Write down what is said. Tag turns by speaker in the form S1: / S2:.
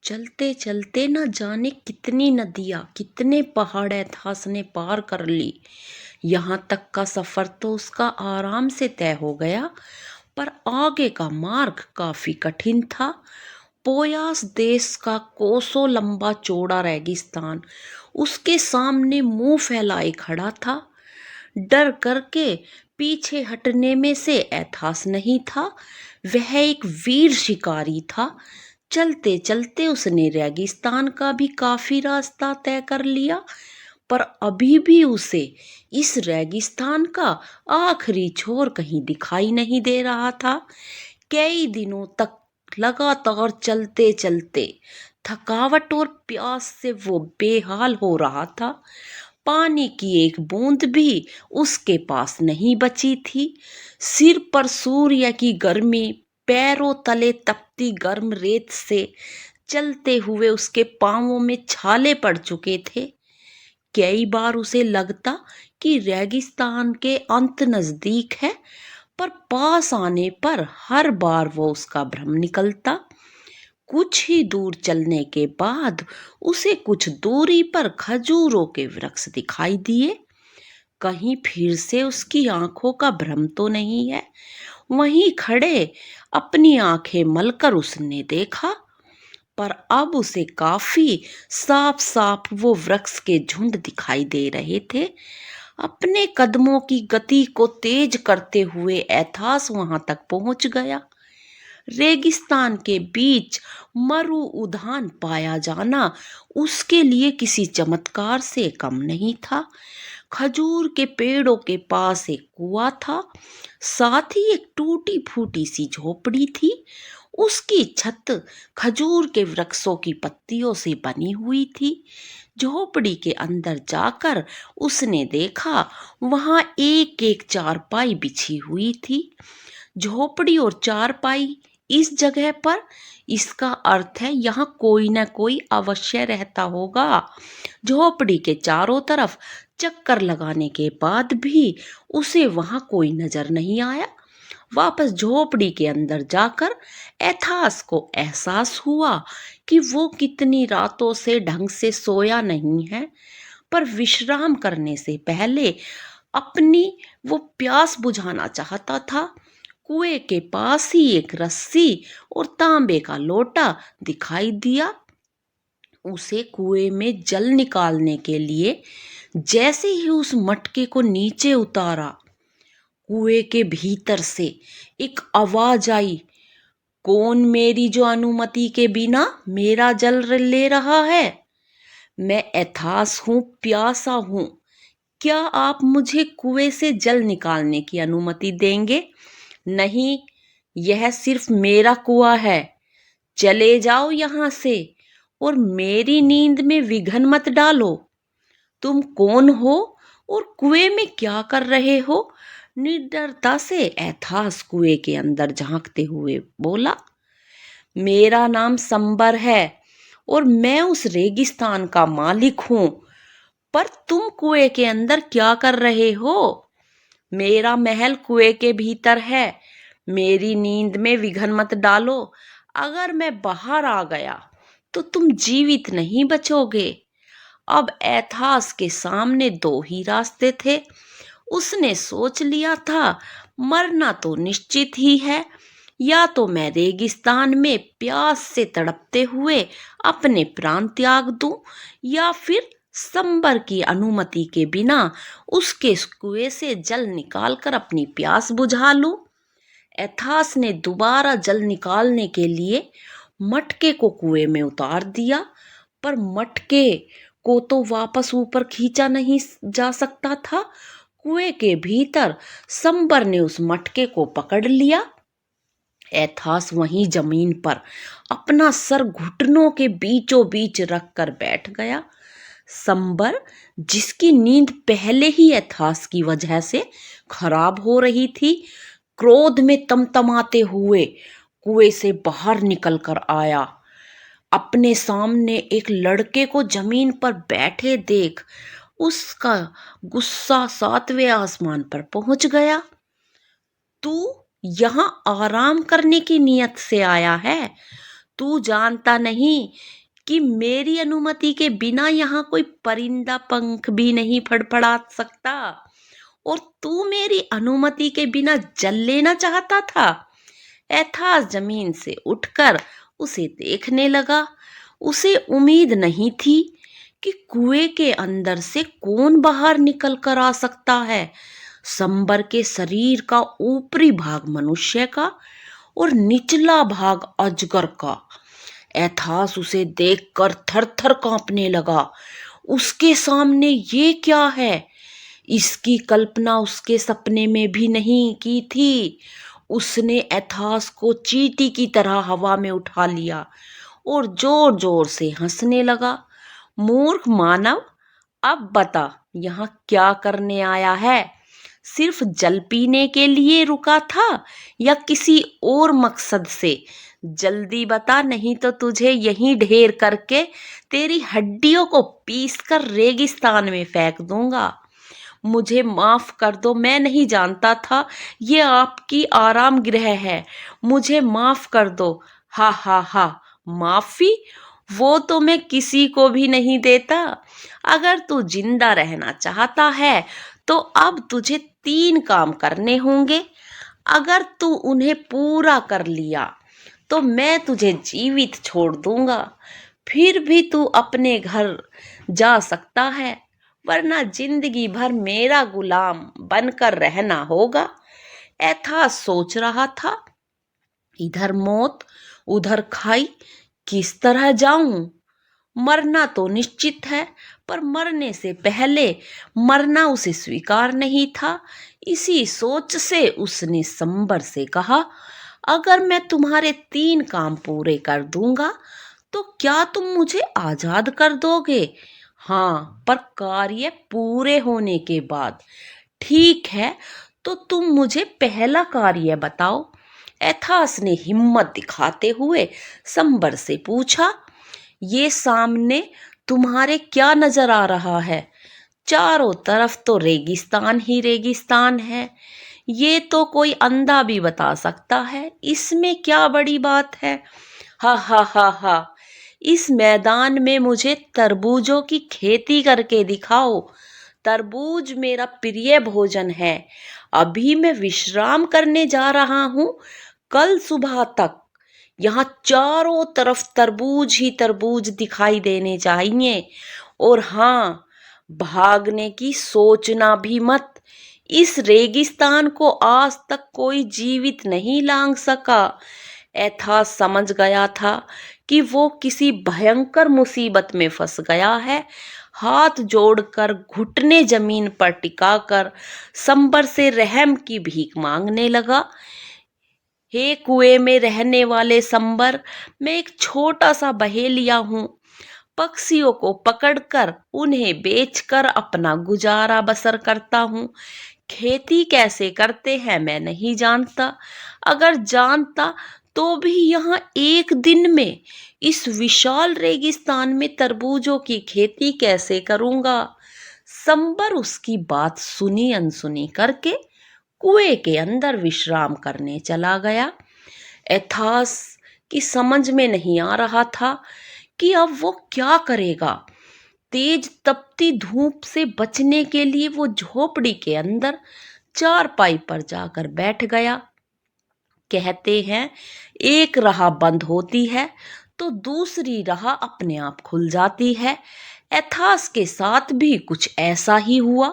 S1: चलते चलते न जाने कितनी नदियाँ कितने पहाड़ एथास ने पार कर ली। यहाँ तक का सफर तो उसका आराम से तय हो गया, पर आगे का मार्ग काफी कठिन था। पोयास देश का कोसों लंबा चौड़ा रेगिस्तान उसके सामने मुंह फैलाए खड़ा था। डर करके पीछे हटने में से एथास नहीं था। वह एक वीर शिकारी था। चलते चलते उसने रेगिस्तान का भी काफी रास्ता तय कर लिया, पर अभी भी उसे इस रेगिस्तान का आखिरी छोर कहीं दिखाई नहीं दे रहा था। कई दिनों तक लगातार चलते चलते थकावट और प्यास से वो बेहाल हो रहा था। पानी की एक बूंद भी उसके पास नहीं बची थी। सिर पर सूर्य की गर्मी, पैरों तले तपती गर्म रेत से चलते हुए उसके पांवों में छाले पड़ चुके थे। कई बार उसे लगता कि रेगिस्तान के अंत नजदीक है, पर पास आने पर हर बार वो उसका भ्रम निकलता। कुछ ही दूर चलने के बाद उसे कुछ दूरी पर खजूरों के वृक्ष दिखाई दिए। कहीं फिर से उसकी आंखों का भ्रम तो नहीं है। वहीं खड़े अपनी आंखें मलकर उसने देखा, पर अब उसे काफी साफ साफ वो वृक्ष के झुंड दिखाई दे रहे थे। अपने कदमों की गति को तेज करते हुए एथास वहां तक पहुंच गया। रेगिस्तान के बीच मरु उद्यान पाया जाना उसके लिए किसी चमत्कार से कम नहीं था। खजूर के पेड़ों के पास एक कुआं था, साथ ही एक टूटी फूटी सी झोपड़ी थी। उसकी छत खजूर के वृक्षों की पत्तियों से बनी हुई थी। झोपड़ी के अंदर जाकर उसने देखा, वहां एक एक चारपाई बिछी हुई थी। झोपड़ी और चारपाई इस जगह पर, इसका अर्थ है यहाँ कोई ना कोई अवश्य रहता होगा। झोपड़ी के चारों तरफ चक्कर लगाने के बाद भी उसे वहां कोई नजर नहीं आया। वापस झोपड़ी के अंदर जाकर एथास को एहसास हुआ कि वो कितनी रातों से ढंग से सोया नहीं है, पर विश्राम करने से पहले अपनी वो प्यास बुझाना चाहता था। कुएं के पास ही एक रस्सी और तांबे का लोटा दिखाई दिया। उसे कुएं में जल निकालने के लिए जैसे ही उस मटके को नीचे उतारा, कुएं के भीतर से एक आवाज आई, कौन मेरी जो अनुमति के बिना मेरा जल ले रहा है? मैं एथास हूं, प्यासा हूं। क्या आप मुझे कुएं से जल निकालने की अनुमति देंगे? नहीं, यह सिर्फ मेरा कुआं है। चले जाओ यहां से और मेरी नींद में विघ्न मत डालो। तुम कौन हो और कुएं में क्या कर रहे हो? निडरता से एथास कुएं के अंदर झांकते हुए बोला, मेरा नाम संबर है और मैं उस रेगिस्तान का मालिक हूं। पर तुम कुएं के अंदर क्या कर रहे हो? मेरा महल कुएं के भीतर है। मेरी नींद में विघ्न मत डालो। अगर मैं बाहर आ गया तो तुम जीवित नहीं बचोगे। अब एथास के सामने दो ही रास्ते थे। उसने सोच लिया था, मरना तो निश्चित ही है। या तो मैं रेगिस्तान में प्यास से तड़पते हुए अपने प्राण त्याग दूं, या फिर संबर की अनुमति के बिना उसके कुएं से जल निकालकर अपनी प्यास बुझा लूं। एथास ने दोबारा जल निकालने के लिए मटके को कुएं में उतार दिया, पर मटके को तो वापस ऊपर खींचा नहीं जा सकता था। कुएं के भीतर संबर ने उस मटके को पकड़ लिया। एथास वहीं जमीन पर अपना सर घुटनों के बीचों बीच रखकर बैठ गया। संबर, जिसकी नींद पहले ही एथास की वजह से खराब हो रही थी, क्रोध में तमतमाते हुए कुएं से बाहर निकल कर आया। अपने सामने एक लड़के को जमीन पर बैठे देख उसका गुस्सा सातवें आसमान पर पहुंच गया। तू यहां आराम करने की नीयत से आया है? तू जानता नहीं कि मेरी अनुमति के बिना यहाँ कोई परिंदा पंख भी नहीं फड़फड़ा सकता, और तू मेरी अनुमति के बिना जल लेना चाहता था। एथास जमीन से उठकर उसे देखने लगा। उसे उम्मीद नहीं थी कि कुएं के अंदर से कौन बाहर निकल कर आ सकता है। संबर के शरीर का ऊपरी भाग मनुष्य का और निचला भाग अजगर का। एथास उसे देखकर थर थर कांपने लगा। उसके सामने ये क्या है? इसकी कल्पना उसके सपने में भी नहीं की थी। उसने एथास को चींटी की तरह हवा में उठा लिया और जोर जोर से हंसने लगा। मूर्ख मानव, अब बता यहाँ क्या करने आया है? सिर्फ जल पीने के लिए रुका था या किसी और मकसद से? जल्दी बता, नहीं तो तुझे यहीं ढेर करके तेरी हड्डियों को पीसकर रेगिस्तान में फेंक दूंगा। मुझे माफ कर दो, मैं नहीं जानता था ये आपकी आराम गृह है। मुझे माफ कर दो। हा हा हा, माफी? वो तो मैं किसी को भी नहीं देता। अगर तू जिंदा रहना चाहता है तो अब तुझे 3 काम करने होंगे। अगर तू उन्हें पूरा कर लिया तो मैं तुझे जीवित छोड़ दूंगा। फिर भी तू अपने घर जा सकता है, वरना जिंदगी भर मेरा गुलाम बनकर रहना होगा। ऐथा सोच रहा था, इधर मौत उधर खाई, किस तरह जाऊं? मरना तो निश्चित है, पर मरने से पहले मरना उसे स्वीकार नहीं था। इसी सोच से उसने संबर से कहा, अगर मैं तुम्हारे 3 काम पूरे कर दूंगा तो क्या तुम मुझे आजाद कर दोगे? हाँ, पर कार्य पूरे होने के बाद। ठीक है, तो तुम मुझे पहला कार्य बताओ। एथास ने हिम्मत दिखाते हुए संबर से पूछा, ये सामने तुम्हारे क्या नजर आ रहा है? चारों तरफ तो रेगिस्तान ही रेगिस्तान है। ये तो कोई अंधा भी बता सकता है, इसमें क्या बड़ी बात है? हा हा हा हा, इस मैदान में मुझे तरबूजों की खेती करके दिखाओ। तरबूज मेरा प्रिय भोजन है। अभी मैं विश्राम करने जा रहा हूँ। कल सुबह तक यहाँ चारों तरफ तरबूज ही तरबूज दिखाई देने चाहिए। और हाँ, भागने की सोचना भी मत। इस रेगिस्तान को आज तक कोई जीवित नहीं लांघ सका। एथास समझ गया था कि वो किसी भयंकर मुसीबत में फंस गया है। हाथ जोड़कर घुटने जमीन पर टिकाकर संबर से रहम की भीख मांगने लगा। हे कुएं में रहने वाले संबर, मैं एक छोटा सा बहेलिया हूँ। पक्षियों को पकड़कर उन्हें बेचकर अपना गुजारा बसर करता हूँ। खेती कैसे करते हैं मैं नहीं जानता। अगर जानता तो भी यहाँ एक दिन में इस विशाल रेगिस्तान में तरबूजों की खेती कैसे करूँगा? संबर उसकी बात सुनी अनसुनी करके कुएं के अंदर विश्राम करने चला गया। एथास की समझ में नहीं आ रहा था कि अब वो क्या करेगा। तेज तपती धूप से बचने के लिए वो झोपड़ी के अंदर चारपाई पर जाकर बैठ गया। कहते हैं, एक राह बंद होती है तो दूसरी राह अपने आप खुल जाती है। एथास के साथ भी कुछ ऐसा ही हुआ।